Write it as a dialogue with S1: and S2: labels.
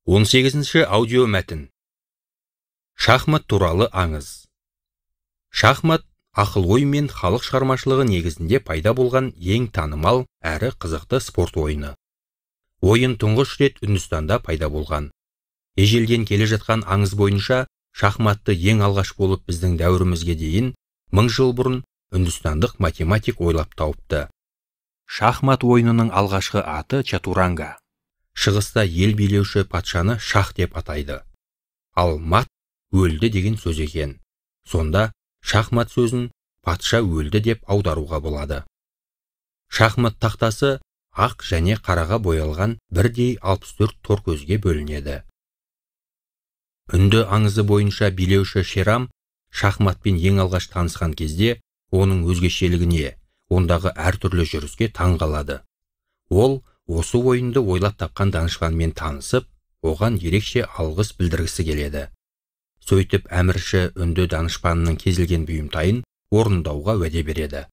S1: 18-ші аудио мәтін. Шахмат туралы аңыз. Шахмат ақыл-ой мен халық шығармашылығы негізінде пайда болған ең танымал әрі қызықты спорт ойыны. Ойын тұңғыш рет Үндістанда пайда болған. Ежелден келе жатқан аңыз бойынша, шахматты ең алғаш болып біздің дәуірімізге дейін 1000 жыл бұрын үндістандық математик ойлап тауыпты. Шахмат ойынының алғашқы аты чатуранга. Шығыста ел билеуші патшаны шах деп атайды. Ал мат өлді деген сөз екен. Сонда шахмат сөзін патша өлді деп аударуға болады. Шахмат тақтасы ақ және қараға боялған бірдей 64 тор көзге бөлінеді. Үнді аңызы бойынша билеуші Шерам шахматпен ең алғаш танысқан кезде оның өзгешелігіне, ондағы әртүрлі жүріске таң қалады. Ол осы ойынды ойлап тапқан данышпанмен танысып, оған ерекше алғыс білдіргісі келеді. Сөйтіп әмірші үнді данышпанының кезілген бұйымтайын орындауға уәде береді.